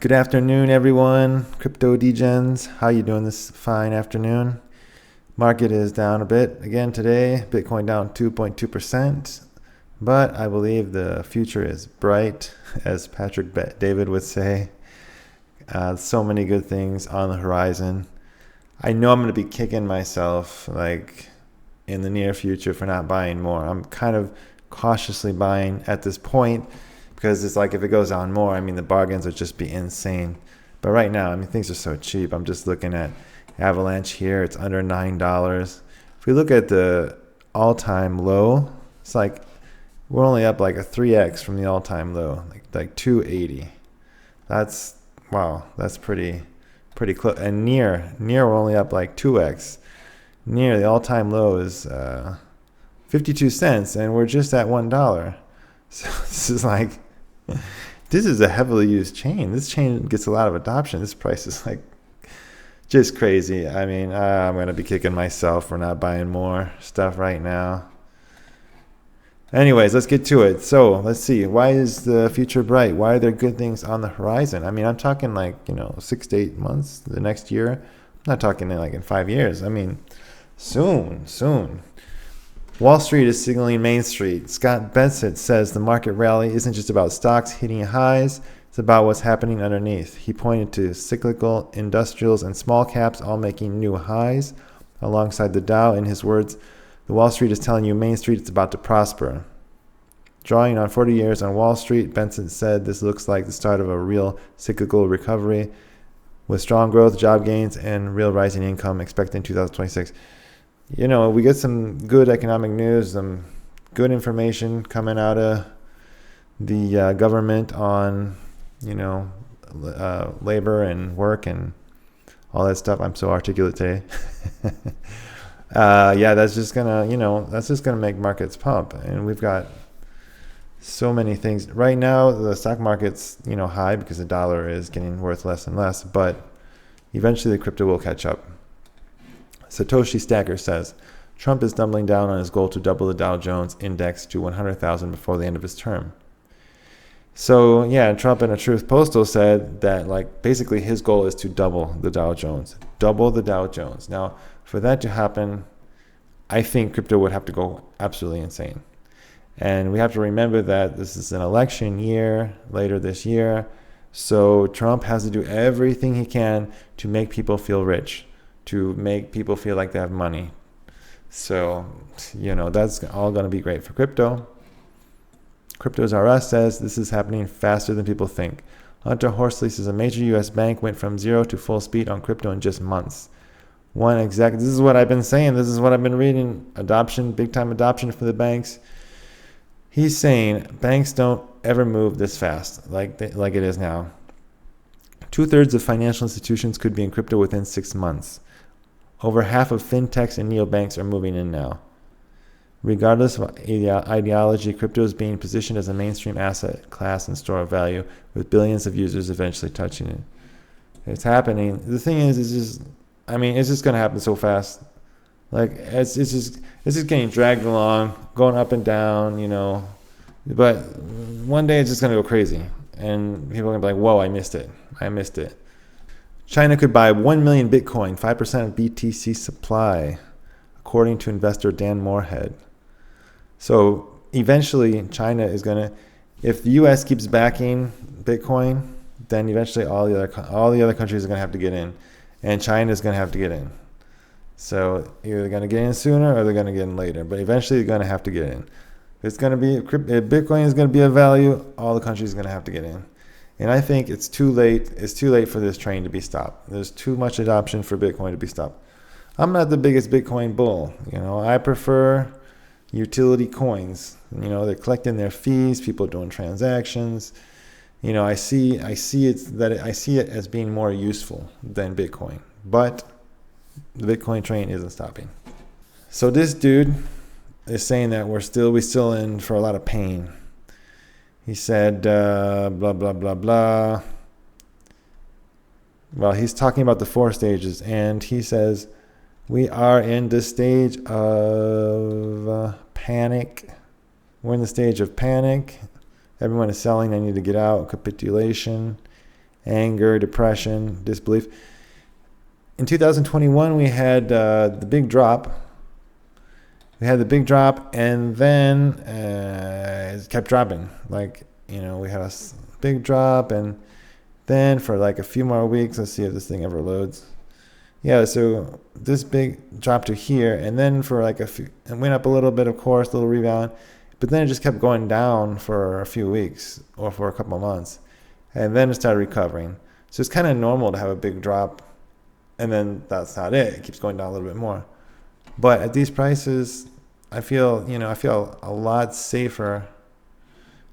Good afternoon, everyone. Crypto degens, how you doing this fine afternoon? Market is down a bit again today. Bitcoin down 2.2%, but I believe the future is bright, as Patrick David would say. So many good things on the horizon. I know I'm going to be kicking myself like in the near future for not buying more. I'm kind of cautiously buying at this point, because it's like if it goes down more, I mean, the bargains would just be insane. But right now, I mean, things are so cheap. I'm just looking at Avalanche here. It's under $9. If we look at the all-time low, it's like we're only up like a 3x from the all-time low, like 280. That's, wow, that's pretty close. And near we're only up like 2x. Near the all-time low is 52 cents, and we're just at $1. So this is like, this is a heavily used chain. This chain gets a lot of adoption. This price is like just crazy. I mean, I'm going to be kicking myself for not buying more stuff right now. Anyways, let's get to it. So let's see. Why is the future bright? Why are there good things on the horizon? I mean, I'm talking like, 6 to 8 months, the next year. I'm not talking like in 5 years. I mean, soon. Wall Street is signaling Main Street. Scott Bessent says the market rally isn't just about stocks hitting highs, it's about what's happening underneath. He pointed to cyclical, industrials, and small caps all making new highs alongside the Dow. In his words, the Wall Street is telling you Main Street is about to prosper. Drawing on 40 years on Wall Street, Bessent said this looks like the start of a real cyclical recovery with strong growth, job gains, and real rising income expected in 2026. We get some good economic news, some good information coming out of the government on, labor and work and all that stuff. I'm so articulate today. That's just gonna make markets pump. And we've got so many things right now. The stock market's, high because the dollar is getting worth less and less, but eventually the crypto will catch up. Satoshi Stacker says, Trump is doubling down on his goal to double the Dow Jones index to 100,000 before the end of his term. So, yeah, Trump in a Truth Postal said that, basically his goal is to double the Dow Jones. Double the Dow Jones. Now, for that to happen, I think crypto would have to go absolutely insane. And we have to remember that this is an election year later this year. So Trump has to do everything he can to make people feel rich, to make people feel like they have money. So, that's all going to be great for crypto. Cryptos R Us says this is happening faster than people think. Hunter Horsley says a major U.S. bank went from zero to full speed on crypto in just months. This is what I've been saying. This is what I've been reading. Adoption, big time adoption for the banks. He's saying banks don't ever move this fast like it is now. 2/3 of financial institutions could be in crypto within 6 months. Over half of fintechs and neobanks are moving in now. Regardless of ideology, crypto is being positioned as a mainstream asset class and store of value, with billions of users eventually touching it. It's happening. The thing is, it's just going to happen so fast. It's just getting dragged along, going up and down, But one day it's just going to go crazy. And people are going to be like, whoa, I missed it. China could buy 1 million Bitcoin, 5% of BTC supply, according to investor Dan Moorhead. So eventually China is going to, if the U.S. keeps backing Bitcoin, then eventually all the other countries are going to have to get in. And China is going to have to get in. So either they're going to get in sooner or they're going to get in later. But eventually they're going to have to get in. If Bitcoin is going to be a value, all the countries are going to have to get in. And I think it's too late. It's too late for this train to be stopped. There's too much adoption for Bitcoin to be stopped. I'm not the biggest Bitcoin bull. I prefer utility coins. They're collecting their fees. People doing transactions. I see it as being more useful than Bitcoin. But the Bitcoin train isn't stopping. So this dude is saying that we're still in for a lot of pain. He said, blah, blah, blah, blah. Well, he's talking about the 4 stages, and he says, we are in the stage of panic. We're in the stage of panic. Everyone is selling. They need to get out. Capitulation. anger, depression, disbelief. In 2021, we had the big drop. We had the big drop, and then it kept dropping. Like, we had a big drop, and then for like a few more weeks, let's see if this thing ever loads. Yeah, so this big drop to here, and then for like it went up a little bit, of course, a little rebound, but then it just kept going down for a few weeks or for a couple of months, and then it started recovering. So it's kind of normal to have a big drop, and then that's not it. It keeps going down a little bit more. But at these prices, I feel a lot safer.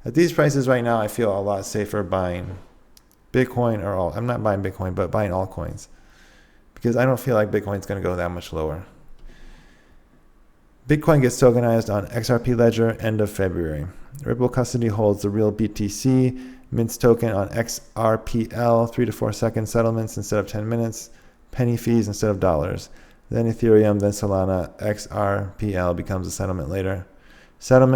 At these prices right now, I feel a lot safer buying Bitcoin I'm not buying Bitcoin, but buying altcoins, because I don't feel like Bitcoin's going to go that much lower. Bitcoin gets tokenized on XRP Ledger end of February. Ripple custody holds the real BTC, mints token on XRPL 3 to 4 second settlements instead of 10 minutes, penny fees instead of dollars. Then Ethereum, then Solana, XRPL becomes a settlement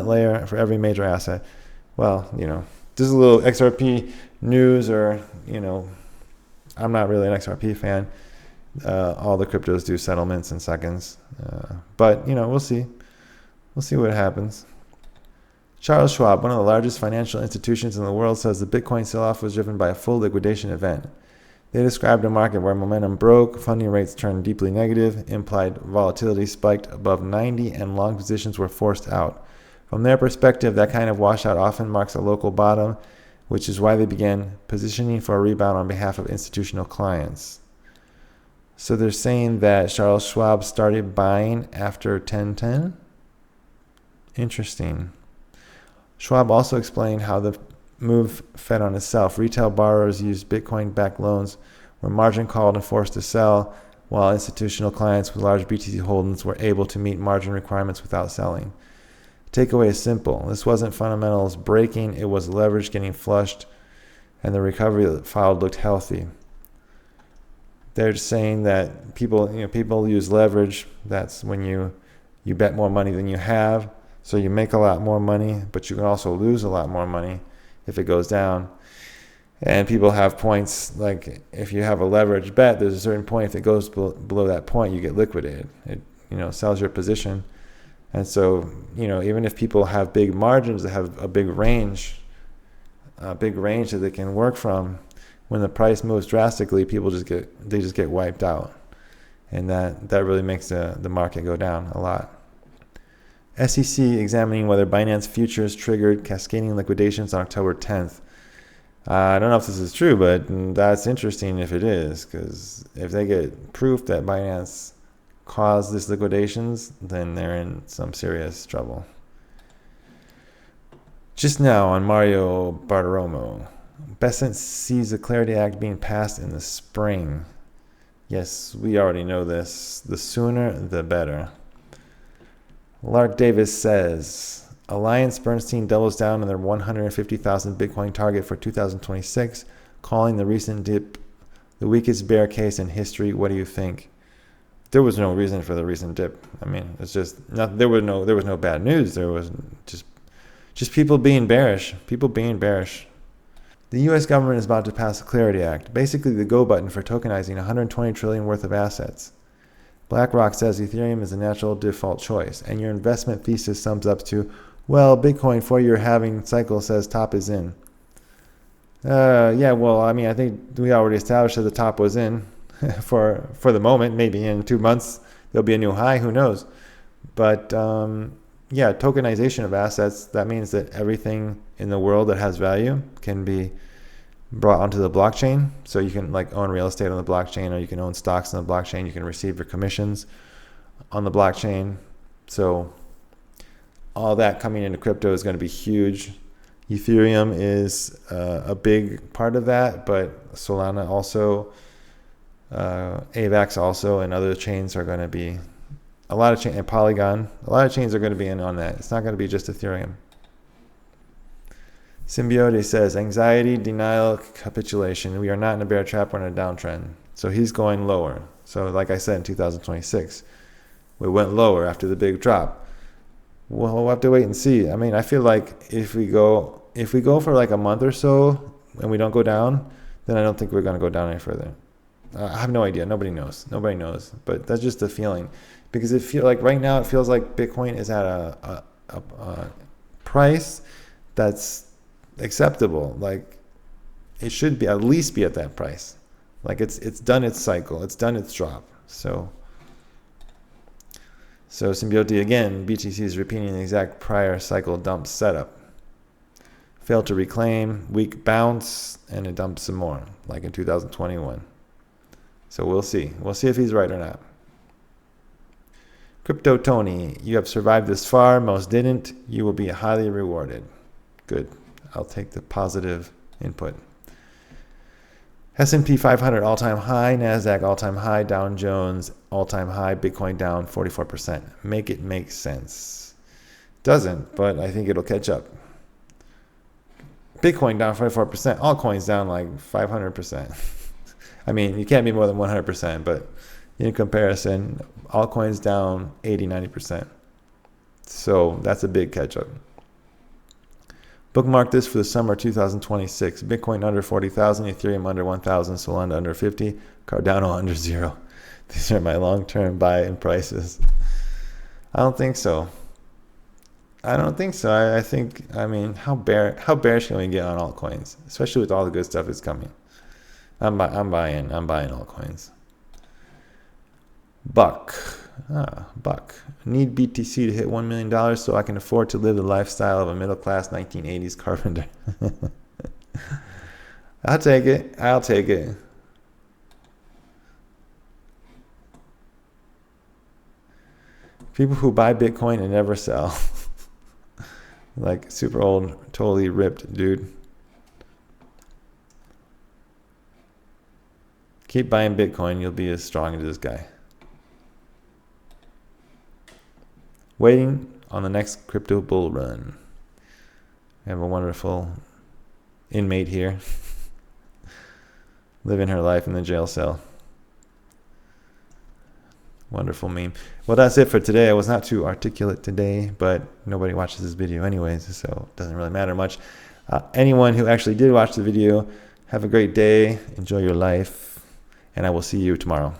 layer for every major asset. Well, this is a little XRP news, or, I'm not really an XRP fan. All the cryptos do settlements in seconds. But, we'll see. We'll see what happens. Charles Schwab, one of the largest financial institutions in the world, says the Bitcoin sell-off was driven by a full liquidation event. They described a market where momentum broke, funding rates turned deeply negative, implied volatility spiked above 90, and long positions were forced out. From their perspective, that kind of washout often marks a local bottom, which is why they began positioning for a rebound on behalf of institutional clients. So they're saying that Charles Schwab started buying after 1010? Interesting. Schwab also explained how the move fed on itself. Retail borrowers used Bitcoin-backed loans, were margin called and forced to sell, while institutional clients with large BTC holdings were able to meet margin requirements without selling. Takeaway is simple. This wasn't fundamentals breaking, it was leverage getting flushed, and the recovery that followed looked healthy. They're saying that people use leverage. That's when you bet more money than you have, so you make a lot more money, but you can also lose a lot more money if it goes down. And people have points, like if you have a leverage bet, there's a certain point, if it goes below that point, you get liquidated. It sells your position. And so, even if people have big margins, they have a big range that they can work from. When the price moves drastically, people just get wiped out, and that really makes the market go down a lot. SEC examining whether Binance futures triggered cascading liquidations on October 10th. I don't know if this is true, but that's interesting if it is, because if they get proof that Binance caused these liquidations, then they're in some serious trouble. Just now on 𝗪𝗿𝗶𝗁𝗻, Besant sees the Clarity Act being passed in the spring. Yes, we already know this. The sooner, the better. Lark Davis says, AllianceBernstein doubles down on their 150,000 Bitcoin target for 2026, calling the recent dip the weakest bear case in history. What do you think? There was no reason for the recent dip. I mean, it's just not, there was no bad news. There was just people being bearish. The U.S. government is about to pass the Clarity Act, basically the go button for tokenizing 120 trillion worth of assets. BlackRock says Ethereum is a natural default choice, and your investment thesis sums up to, well, Bitcoin 4-year halving cycle says top is in. I think we already established that the top was in for the moment. Maybe in 2 months there'll be a new high, who knows. But tokenization of assets, that means that everything in the world that has value can be brought onto the blockchain. So you can own real estate on the blockchain, or you can own stocks on the blockchain. You can receive your commissions on the blockchain. So all that coming into crypto is going to be huge. Ethereum is a big part of that, but Solana also, AVAX also, and other chains are going to be and Polygon, a lot of chains are going to be in on that. It's not going to be just Ethereum. Symbiote says, anxiety, denial, capitulation. We are not in a bear trap, we're in a downtrend. So he's going lower. So like I said, in 2026, we went lower after the big drop. Well, we'll have to wait and see. I mean, I feel like if we go for like a month or so and we don't go down, then I don't think we're going to go down any further. I have no idea. Nobody knows. Nobody knows. But that's just a feeling, because it feels like right now it feels like Bitcoin is at a price that's acceptable. Like it should be at least be at that price. Like it's done its cycle. It's done its drop. So 𝗃𝗏𝗿𝗀 again, BTC is repeating the exact prior cycle dump setup. Failed to reclaim, weak bounce, and it dumps some more, like in 2021. So we'll see. We'll see if he's right or not. Crypto Tony, you have survived this far. Most didn't. You will be highly rewarded. Good. I'll take the positive input. S&P 500 all-time high, NASDAQ all-time high, Dow Jones all-time high, Bitcoin down 44%. Make it make sense. Doesn't, but I think it'll catch up. Bitcoin down 44%. Altcoins down like 500%. I mean, you can't be more than 100%, but in comparison, altcoins down 80, 90%. So that's a big catch-up. Bookmark this for the summer 2026. Bitcoin under 40,000, Ethereum under 1,000, Solana under 50, Cardano under 0. These are my long-term buy-in prices. I don't think so. I think, I mean, how bearish can we get on altcoins, especially with all the good stuff that's coming? I'm buying altcoins. Buck. Need BTC to hit $1 million so I can afford to live the lifestyle of a middle-class 1980s carpenter. I'll take it. People who buy Bitcoin and never sell. Like super old, totally ripped dude. Keep buying Bitcoin, you'll be as strong as this guy. Waiting on the next crypto bull run. We have a wonderful inmate here. Living her life in the jail cell. Wonderful meme. Well, that's it for today. I was not too articulate today, but nobody watches this video anyways, so it doesn't really matter much. Anyone who actually did watch the video, have a great day. Enjoy your life, and I will see you tomorrow.